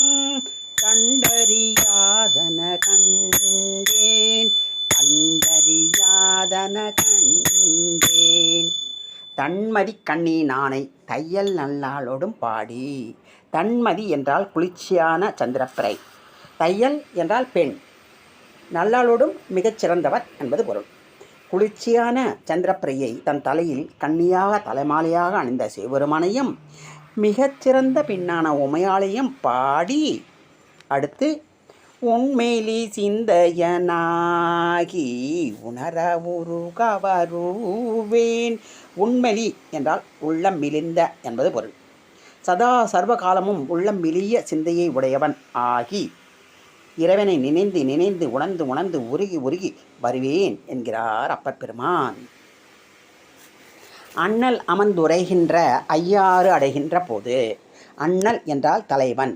கண்டறியாதன கண்டேன் கண்டறியாதன கண்டேன். தன்மதி கண்ணி நானை தையல் நல்லாளோடும் பாடி. தன்மதி என்றால் குளிர்ச்சியான சந்திரப்பிறை, தையல் என்றால் பெண், நல்லாளோடும் மிகச்சிறந்தவர் என்பது பொருள். குளிர்ச்சியான சந்திரப்பிரையை தன் தலையில் கண்ணியாக தலைமாலையாக அணிந்த சிவபெருமானையும் மிகச்சிறந்த பெண்ணான உமையாளையும் பாடி, அடுத்து உண்மையிலி சிந்தையனாகி உணர உருகவருவேன். உண்மெலி என்றால் உள்ளம் மிலிந்த என்பது பொருள். சதா சர்வகாலமும் உள்ளம் மிலிய சிந்தையை உடையவன் ஆகி இறைவனை நினைந்து நினைந்து உணர்ந்து உணர்ந்து உருகி உருகி வருவேன் என்கிறார் அப்பர் பெருமான். அண்ணல் அமர்ந்துரைகின்ற ஐயாறு அடைகின்ற போது. அண்ணல் என்றால் தலைவன்,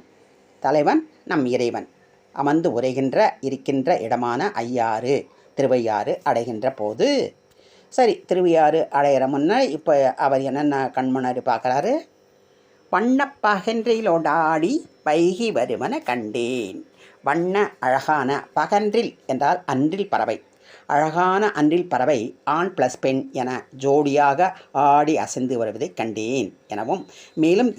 தலைவன் நம் இறைவன். அமர்ந்து உரைகின்ற இருக்கின்ற இடமான ஐயாறு திருவையாறு அடைகின்ற போது. சரி, திருவையாறு அடையிற முன்ன இப்போ அவர் என்னென்ன கண்முன்னாடி பார்க்குறாரு? வண்ண பகன்றிலோடாடி வைகி வருவன கண்டேன். வண்ண அழகான பகன்றில் என்றால் அன்றில் பறவை, அழகான அன்றில் பறவை ஆண் ப்ளஸ் பெண் என ஜோடியாக ஆடி அசைந்து வருவதை கண்டேன் எனவும், மேலும்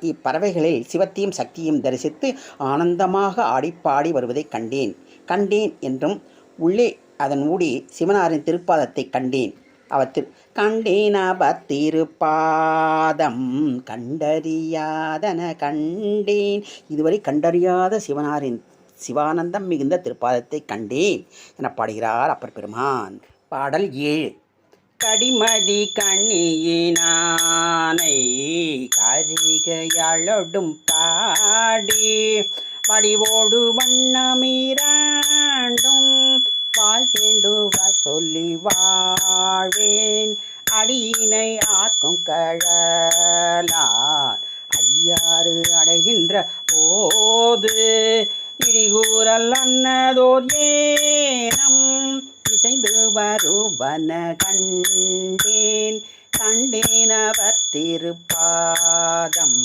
இப்பறவைகளில் சிவத்தையும் சக்தியும் தரிசித்து ஆனந்தமாக ஆடிப்பாடி வருவதை கண்டேன் கண்டேன் என்றும், உள்ளே அதன் ஊடி சிவனாரின் திருப்பாதத்தை கண்டேன். அவற்றில் கண்டேனவத்திருப்பாதம் கண்டறியாதன கண்டேன். இதுவரை கண்டறியாத சிவனாரின் சிவானந்தம் மிகுந்த திருப்பாதத்தை கண்டேன் என பாடுகிறார் அப்பர் பெருமான். பாடல் 7. கடிமதி கண்ணியினானை கரிகையாளொடும் பாடி வடிவோடு வண்ணமிரண்டும் வாழ்வேண்டுவ சொல்லி வாழ்வேன். அடியினை ஆர்க்கும் கழலார் ஐயாறு அடைகின்ற போது இடிகூறல் அன்னதோர் ஏனம் இசைந்து வருவன கண்டேன் கண்டேனவத்திருப்பாதம்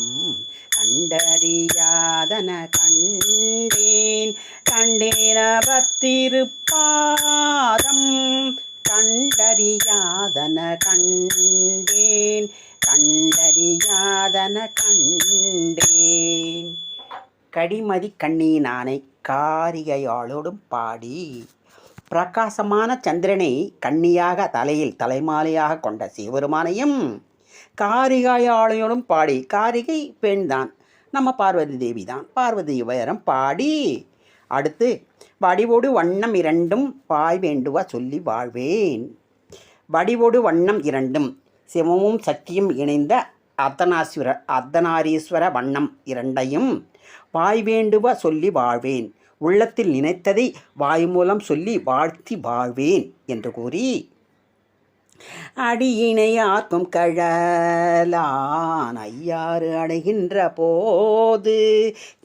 கண்டறியாதன கண்டேன் கண்டேனவத்திருப்பாதம் கண்டறியாதன கண்டேன் கண்டறியாதன கண்டேன். கடிமதி கண்ணியினானை காரிகையாளோடும் பாடி. பிரகாசமான சந்திரனை கண்ணியாக தலையில் தலைமாலையாக கொண்ட சிவபெருமானையும் காரிகையாளையோடும் பாடி. காரிகை பெண்தான், நம்ம பார்வதி தேவி தான். பார்வதி உயரம் பாடி. அடுத்து வடிவோடு வண்ணம் இரண்டும் பாய் வேண்டுவ சொல்லி வாழ்வேன். வடிவோடு வண்ணம் இரண்டும் சிவமும் சக்தியும் இணைந்த அர்த்தநாரீஸ்வர வண்ணம் இரண்டையும் வாய் வேண்டுவ சொல்லி வாழ்வேன். உள்ளத்தில் நினைத்ததை வாய் மூலம் சொல்லி வாழ்த்தி வாழ்வேன் என்று கூறி, அடியினை ஆர்க்கும் கழலான் ஐயாறு அடைகின்ற போது.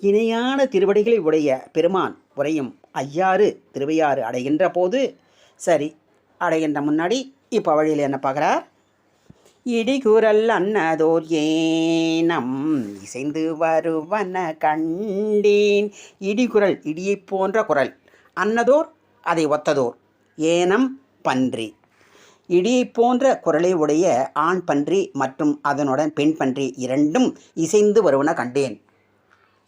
இணையான திருவடிகளை உடைய பெருமான் உரையும் ஐயாறு திருவையாறு அடைகின்ற போது. சரி, அடைகின்ற முன்னாடி இப்போ வழியில் என்ன பார்க்குறார்? இடிகுரல் அன்னதோர் ஏனம் இசைந்து வருவன கண்டேன். இடிகுரல் இடியை போன்ற குரல், அன்னதோர் அதை ஒத்ததோர், ஏனம் பன்றி. இடியை போன்ற குரலை உடைய ஆண் பன்றி மற்றும் அதனுடன் பெண் பன்றி இரண்டும் இசைந்து வருவன கண்டேன்.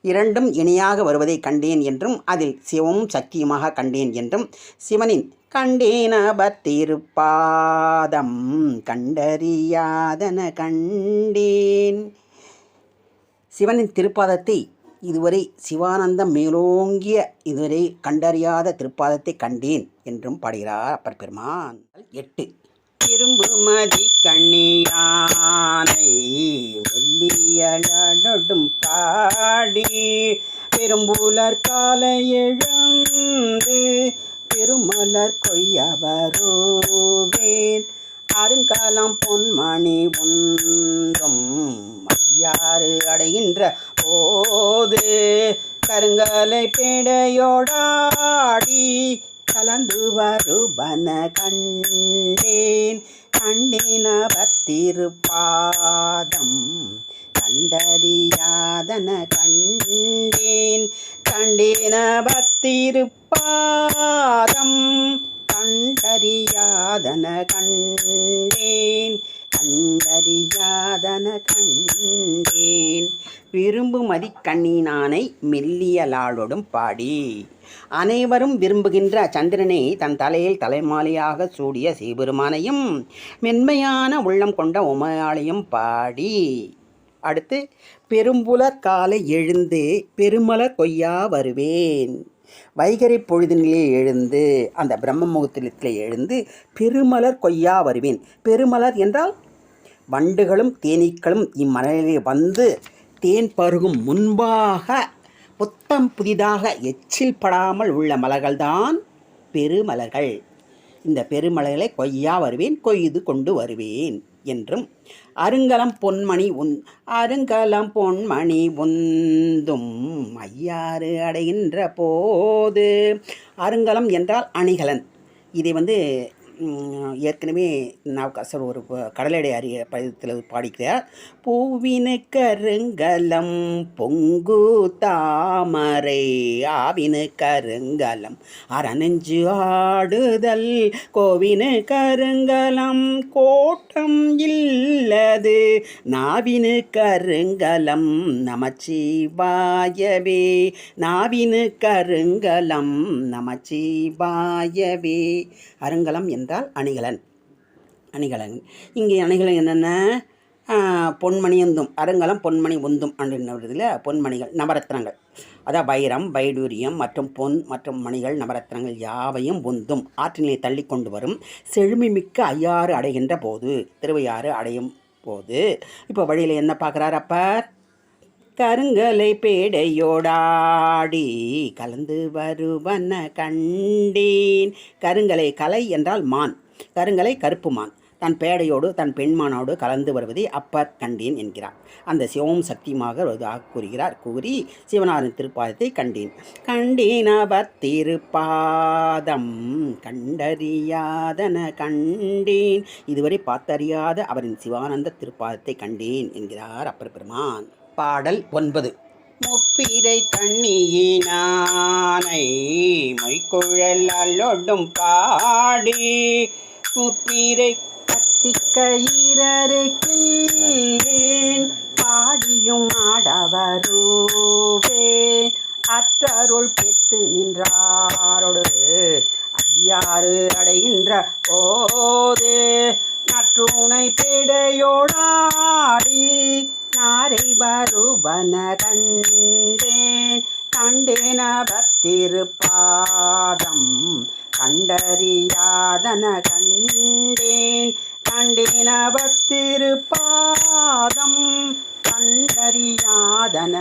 இரண்டும் இணையாக வருவதை கண்டேன் என்றும், அதில் சிவமும் சக்தியுமாக கண்டேன் என்றும், சிவனின் கண்டேனவத்திருப்பாதம் கண்டறியாதன கண்டேன். சிவனின் திருப்பாதத்தை இதுவரை சிவானந்தம் மேலோங்கிய இதுவரை கண்டறியாத திருப்பாதத்தை கண்டேன் என்றும் பாடுகிறார் அப்பர் பெருமான். 8. திரும்புமதி கண்ணியானை வெள்ளியலடும் பாடி பெரும்புலர் காலை எழுந்து திருமலர் கொய்யவருவேன். அருங்காலம் பொன்மணி ஒன்றும் ஐயாறு அடைகின்ற போது கருங்கலை பேடையோடாடி கலந்து வருவன கண்டேன் கண்டேனவத்திருப்பாதம் கண்டறியாதன கண்டேன் கண்டேன பத்திருப்பாதம் கண்டறியாதன கண்டேன் கண்டறியாதன கண்டேன் விரும்புமதி கண்ணினானை மெல்லியலாளோடும் பாடி. அனைவரும் விரும்புகின்ற சந்திரனை தன் தலையில் தலைமாலையாக சூடிய சிவபெருமானையும் மென்மையான உள்ளம் கொண்ட உமையாளையும் பாடி. அடுத்து பெரும்புலர் காலை எழுந்து பெருமலர் கொய்யா வருவேன். வைகரை பொழுதினிலே எழுந்து அந்த பிரம்ம முகூர்த்தத்தில் எழுந்து பெருமலர் கொய்யா வருவேன். பெருமலர் என்றால் வண்டுகளும் தேனீக்களும் இம்மலரிலே வந்து தேன் பருகும் முன்பாக புத்தம் புதிதாக எச்சில் படாமல் உள்ள மலர்கள்தான் பெருமலர்கள். இந்த பெருமலர்களை கொய்யா வருவேன், கொய்து கொண்டு வருவேன் என்றும் அருங்கலம் பொன்மணி உந்தும் ஐயாறு அடைகின்ற போது. அருங்கலம் என்றால் அணிகலன். இதை ஏற்கனவே நாவுக்கரசர் ஒரு கடலடை அறிய பதித்தில் பாடிக்கிறார். பூவினு கருங்கலம் பொங்கு தாமரை ஆவினு கருங்கலம் அறநெஞ்சு ஆடுதல் கோவினு கருங்கலம் கோட்டம் இல்லது நாவினு கருங்கலம் நமச்சிவாயவே நாவினு கருங்கலம் நமச்சிவாயவே. அருங்கலம் என்றால் அணிகலன். இங்கே அணிகலன் என்னென்ன? பொன்மணியுந்தும் அருங்கலம் பொன்மணி உந்தும் அப்படின்றதுல பொன்மணிகள் நவரத்னங்கள், அதாவது வைரம் வைடூரியம் மற்றும் பொன் மற்றும் மணிகள் நவரத்னங்கள் யாவையும் உந்தும் ஆற்றினை தள்ளி கொண்டு வரும் செழுமை மிக்க ஐயாறு அடைகின்ற போது, திருவையாறு அடையும் போது. இப்போ வழியில் என்ன பார்க்குறார் அப்பர்? கருங்கலை பேடையோடாடி கலந்து வருவன கண்டேன். கருங்கலை கலை என்றால் மான், கருங்கலை கருப்பு மான் தன் பேடையோடு தன் பெண்மானோடு கலந்து வருவதை அப்பர் கண்டேன் என்கிறார். அந்த சிவமும் சக்தியுமாக கூறி சிவனாரின் திருப்பாதத்தை கண்டேன். கண்டேனவர் திருப்பாதம் கண்டறியாதன கண்டேன். இதுவரை பார்த்தறியாத அவரின் சிவானந்த திருப்பாதத்தை கண்டேன் என்கிறார் அப்பர் பெருமான். பாடல் 9. முப்பிரை கண்ணியினானை மொய்க்குழல் அல்லொடும் பாடி முப்பிரை கயிறருக்கேன் பாடியும் ஆடவருவேன் அற்றருள் பெற்று நின்றாரோடு ஐயாறு அடைகின்ற போது நற்றுணை பிடையோடாடி நாரை வருவன கண்டேன பத்திருப்பாதம் கண்டறியாதன கண்டேன பத்திருப்பாதம் கண்டறியாதன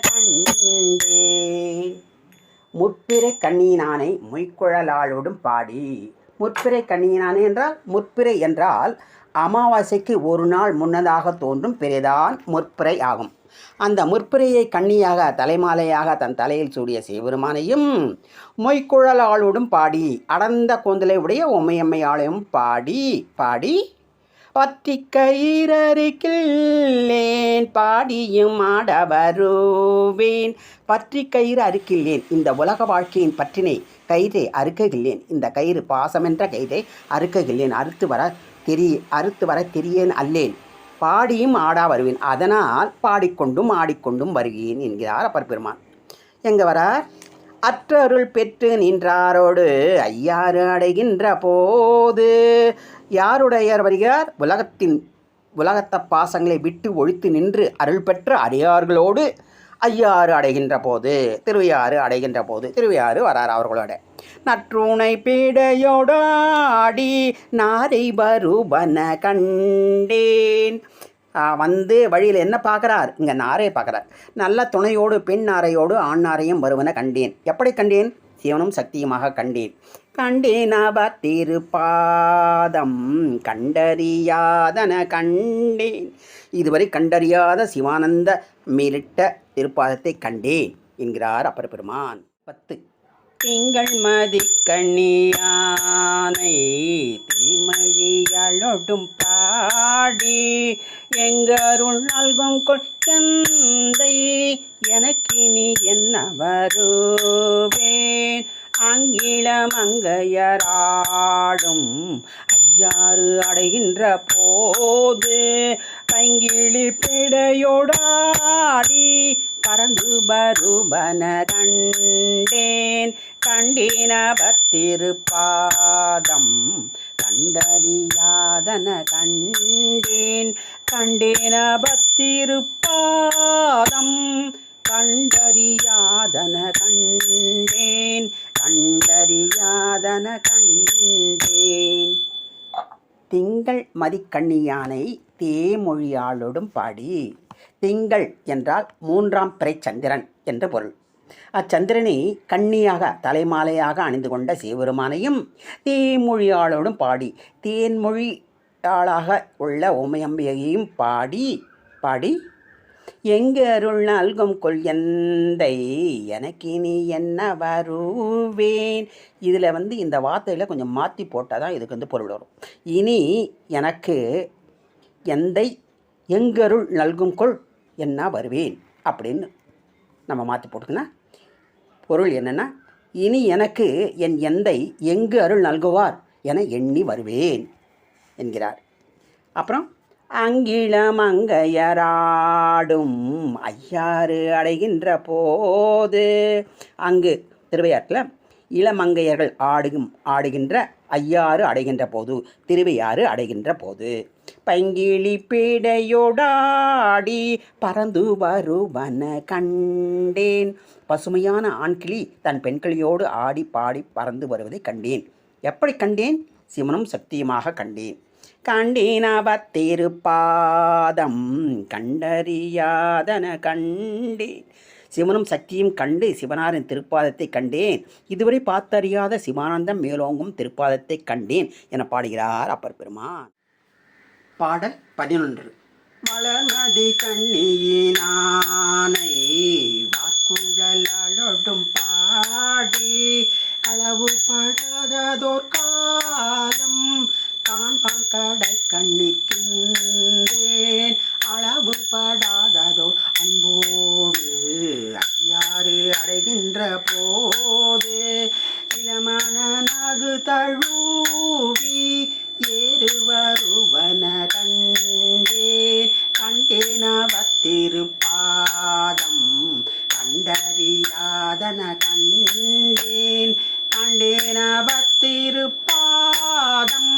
கண்டேன். முற்பிறை கண்ணியினானை மொய்க்குழலாளோடும் பாடி. முற்பிறை கண்ணியினானே என்றால், முற்பிறை என்றால் அமாவாசைக்கு ஒரு நாள் முன்னதாக தோன்றும் பிறைதான் முற்பிறை ஆகும். அந்த முற்பிறையை கண்ணியாக தலைமாலையாக தன் தலையில் சூடிய சிவபெருமானையும் மொய்க்குழலாளோடும் பாடி அடர்ந்த கூந்தலை உடைய உமையம்மையாளையும் பாடி பற்றி கயிறறுக்கில்லேன் பாடியும் ஆடவருவேன். பற்றி கயிறு அறுக்கில்லேன், இந்த உலக வாழ்க்கையின் பற்றினை கயிறை அறுக்ககில்லேன். இந்த கயிறு பாசமென்ற கயிறை அறுக்ககில்லேன், அறுத்து வர தெரியேன் அல்லேன். பாடியும் ஆடா வருவேன், அதனால் பாடிக்கொண்டும் ஆடிக்கொண்டும் வருகிறேன் என்கிறார் அப்பர் பெருமான். எங்கே வரார்? அற்றருள் பெற்று நின்றாரோடு ஐயாறு அடைகின்ற போது. யாருடையார் வருகிறார்? உலகத்த பாசங்களை விட்டு ஒழித்து நின்று அருள் பெற்ற அடியார்களோடு ஐயாறு அடைகின்ற போது, திருவையாறு அடைகின்ற போது திருவையாறு வரார் அவர்களோட. நற்றுணை பீடையோடாடி நாரை வருவன கண்டேன். வந்து வழியில் என்ன பார்க்குறார்? இங்கே நாரை பார்க்குறார். நல்ல துணையோடு பெண் நாரையோடு ஆண் நாரையும் வருவன கண்டேன். எப்படி கண்டேன்? சிவனும் சக்தியுமாக கண்டேன். கண்டேனவ திருப்பாதம் கண்டறியாதன கண்டேன். இதுவரை கண்டறியாத சிவானந்த மேலிட்ட திருப்பாதத்தை கண்டேன் என்கிறார் அப்பர் பெருமான். 10. திங்கள் மதி கண்ணியானை தீமழியலொடும் பாடி எங்கருள் நல்கும் கொள்கந்தை எனக்கினி என்ன வருவேன் அங்கிளமங்கையராடும் ஐயாறு அடைகின்ற போது பைங்கிழி பிடையோடாடி பறந்து பருபன கண்டேன பத்திருப்பாதம் கண்டறியாதன கண்டேன பத்திருப்பாதம் கண்டறியாதன கண்டேன். திங்கள் மதிக்கண்ணியானை தேமொழியாளோடும் பாடி. திங்கள் என்றால் 3ஆம் பிறை சந்திரன் என்று பொருள். அச்சந்திரனை கண்ணியாக தலைமாலையாக அணிந்து கொண்ட சிவபெருமானையும் தேமொழியாளோடும் பாடி தேன்மொழியாளாக உள்ள உமையம்பியையும் பாடி எங்கு அருள் நல்கும் கொள் எந்தை எனக்கினி என்ன வருவேன். இதில் இந்த வார்த்தையில் கொஞ்சம் மாற்றி போட்டால் தான் இதுக்கு பொருள் வரும். இனி எனக்கு எந்தை எங்கருள் நல்கும் கொள் என்ன வருவேன் அப்படின்னு நம்ம மாற்றி போட்டுக்கணும். பொருள் என்னென்னா, இனி எனக்கு என் எந்தை எங்கு அருள் நல்குவார் என எண்ணி வருவேன் என்கிறார். அப்புறம் அங்கிளமங்கையராடும் ஐயாறு அடைகின்ற போது, அங்கு திருவையாற்றில் இளமங்கையர்கள் ஆடுகின்ற ஐயாறு அடைகின்ற போது, திருவையாறு அடைகின்ற போது பைங்கிழி பீடையோடாடி பறந்து வருவன கண்டேன். பசுமையான ஆண்கிளி தன் பெண்கிளியோடு ஆடி பாடி பறந்து வருவதை கண்டேன். எப்படி கண்டேன்? சிவனும் சக்தியுமாக கண்டேன். கண்டேனவத்திருப்பாதம் கண்டறியாதன கண்டேன். சிவனும் சக்தியும் கண்டு சிவனாரின் திருப்பாதத்தை கண்டேன். இதுவரை பார்த்தறியாத சிவானந்தம் மேலோங்கும் திருப்பாதத்தை கண்டேன் என பாடுகிறார் அப்பர் பெருமான். பாடல் 11. வளர்மதி கண்ணியினானை வார்குழலொடும் பாடி அளவு படாததோர் காலம் காண்பான் கடை கண்ணிக்கின்றேன் அளவு படாததோர் அன்போடு ஐயாறு அடைகின்ற போது இளமன நகு தழுவி ஏறுவருவன கண்டேனவத்திருப்பாதம் கண்டறியாதன கண்டேனவத்திருப்பாதம்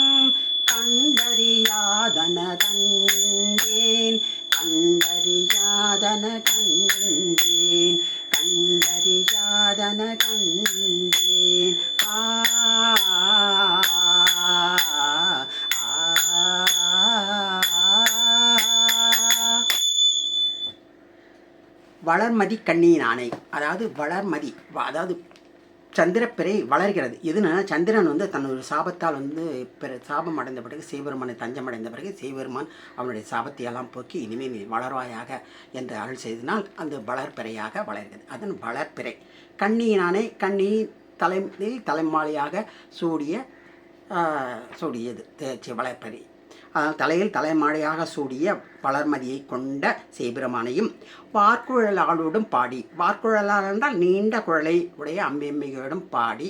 கண்டறியாதன கண்டேன். வளர்மதி கண்ணியினானை, அதாவது வளர்மதி, அதாவது சந்திரப்பிறை வளர்கிறது. எதுனா சந்திரன் தன்னொரு சாபத்தால் சாபம் அடைந்த பிறகு சிவபெருமானை தஞ்சம் அடைந்த பிறகு சிவபெருமான் அவனுடைய சாபத்தையெல்லாம் போக்கி இனிமேல் நீ வளர்வாயாக என்று அருள் செய்தனால் அந்த வளர்ப்பிறையாக வளர்கிறது. அதன் வளர்ப்பிறை. கண்ணியினானை, கண்ணி தலைமாலையாக சூடியது வளர்ப்பிறை. தலையில் தலைமாலையாக சூடிய வளர்மதியை கொண்ட சிவபெருமானையும் வார்குழலாளோடும் பாடி. வார்குழலால் என்றால் நீண்ட குழலை உடைய அம்பியம்பிகையோடும் பாடி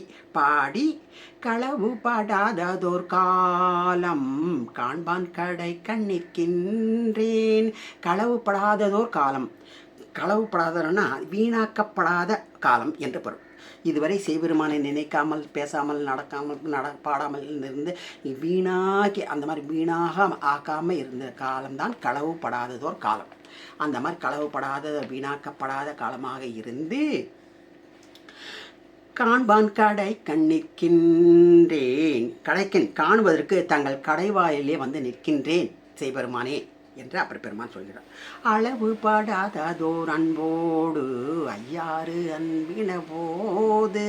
களவு படாததோர் காலம் காண்பான் கடை கண்ணிற்கின்றேன். களவுப்படாததோர் காலம், களவுப்படாதன்னா வீணாக்கப்படாத காலம் என்று பொருள். இதுவரை சிவபெருமானை நினைக்காமல் பேசாமல் பாடாமல் இருந்து வீணாக்கி அந்த மாதிரி வீணாக ஆக்காமல் இருந்த காலம்தான் களவுப்படாததோர் காலம். அந்த மாதிரி களவுப்படாத வீணாக்கப்படாத காலமாக இருந்து காண்பான் கடை கண்ணிற்கின்றேன். காணுவதற்கு தங்கள் கடைவாயிலே நிற்கின்றேன் சிவபெருமானே என்று அப்பர் பெருமான் சொல்கிறார். அளவு படாததோர் அன்போடு ஐயாறு அன்பின போது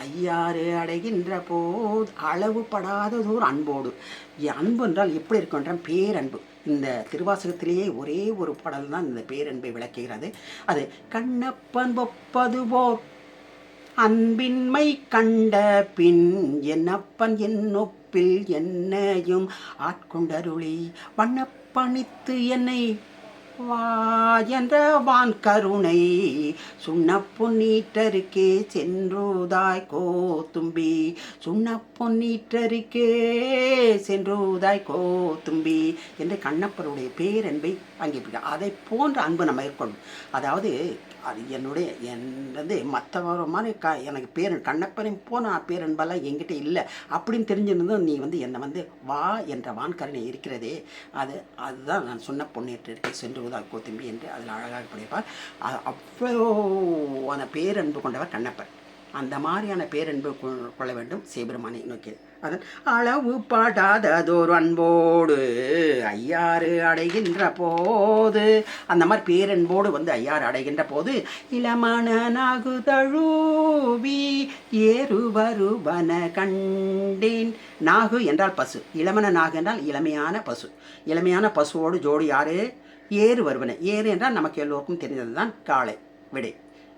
ஐயாறு அடைகின்ற போது அளவு படாததோர் அன்போடு. அன்பு என்றால் எப்படி இருக்கின்ற பேரன்பு. இந்த திருவாசகத்திலேயே ஒரே ஒரு பாடல் தான் இந்த பேரன்பை விளக்குகிறது. அது கண்ணப்பன் ஒப்பது போர் அன்பின்மை கண்ட பின் என்னப்பன் என்னொப்பில் என்னையும் ஆட்கொண்டருளி வண்ணப்பணித்து என்னை வா என்ற வான் கருணை சுண்ண பொன்னீட்டருக்கே சென்றுதாய் கோத்தும்பி சுண்ண பொன்னீட்டருக்கே சென்றுதாய் கோத்தும்பி என்று கண்ணப்பருடைய பேரன்பை அங்கே அதை போன்ற அன்பு நம்ம மேற்கொள்ளும். அதாவது அது என்னது மற்றவர மாதிரி எனக்கு பேரன் கண்ணப்பனை போன பேரன்பெல்லாம் என்கிட்ட இல்லை அப்படின்னு தெரிஞ்சிருந்தும் நீ என்னை வா என்ற வான்கருணை இருக்கிறதே அதுதான் நான் சொன்ன பொன்னேற்றிற்கு சென்றுவதாக கோத்தும்பி என்று அதில் அழகாக படிப்பார். அவ்வளோ அந்த பேரன்பு கொண்டவர் கண்ணப்பர். அந்த மாதிரியான பேரன்பு கொள்ள வேண்டும் சிவபெருமானை நோக்கி. அதன் அளவு பாடாததோர் அன்போடு ஐயாறு அடைகின்ற போது அந்த மாதிரி பேரன்போடு ஐயாறு அடைகின்ற போது இளமான நாகு தழுவி ஏறு வருவன கண்டேன். நாகு என்றால் பசு, இளமன நாகு என்றால் இளமையான பசு. இளமையான பசுவோடு ஜோடி யாரு? ஏறு வருவன. ஏறு என்றால் நமக்கு எல்லோருக்கும் தெரிந்தது தான் காளை. விடை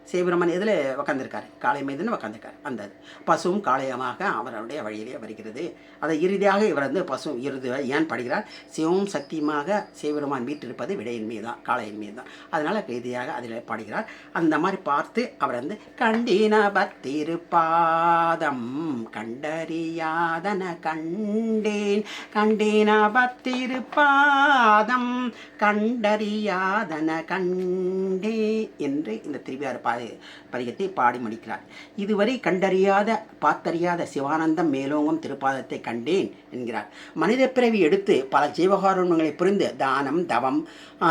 சிவபெருமான் எதில் உக்காந்துருக்காரு? காளை மீதுன்னு உக்காந்துருக்காரு. அந்த பசுவும் காளையமாக அவருடைய வழியிலே வருகிறது. அதை இறுதியாக இவர் பசு இறுதி ஏன் படுகிறார்? சிவமும் சக்தியுமாக சிவபெருமான் வீட்டிருப்பது விடையின் மீது தான், காளையின் மீது தான். அதனால் இறுதியாக அதில் பாடுகிறார். அந்த மாதிரி பார்த்து அவர் கண்டின பத்திருப்பாதம் கண்டறியாதன கண்டேன் கண்டின பத்திருப்பாதம் கண்டறியாதன கண்டே என்று இந்த திருவியாறு பதிகத்தை பாடி முடிக்கிறார். இதுவரை கண்டறியாத பார்த்தறியாத சிவானந்தம் மேலோங்கும் திருப்பாதத்தை கண்டேன் என்கிறார். மனித பிறவி எடுத்து பல ஜீவகாருண்யங்களை புரிந்து தானம் தவம்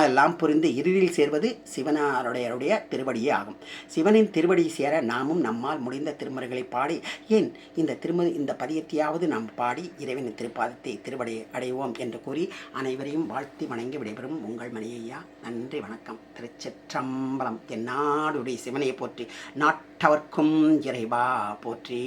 எல்லாம் புரிந்து இறுதியில் சேர்வது சிவனாருடைய திருவடியே ஆகும். சிவனின் திருவடி சேர நாமும் நம்மால் முடிந்த திருமுறைகளை பாடி ஏன் இந்த பதியத்தையாவது நாம் பாடி இறைவனின் திருப்பாதத்தை திருவடி அடைவோம் என்று கூறி அனைவரையும் வாழ்த்தி வணங்கி விடைபெறும் உங்கள் மணியையா. நன்றி, வணக்கம். திருச்சிற்றம்பலம். என் நாடுடைய சிவனையை போற்றி, நாட்டவர்க்கும் இறைவா போற்றி.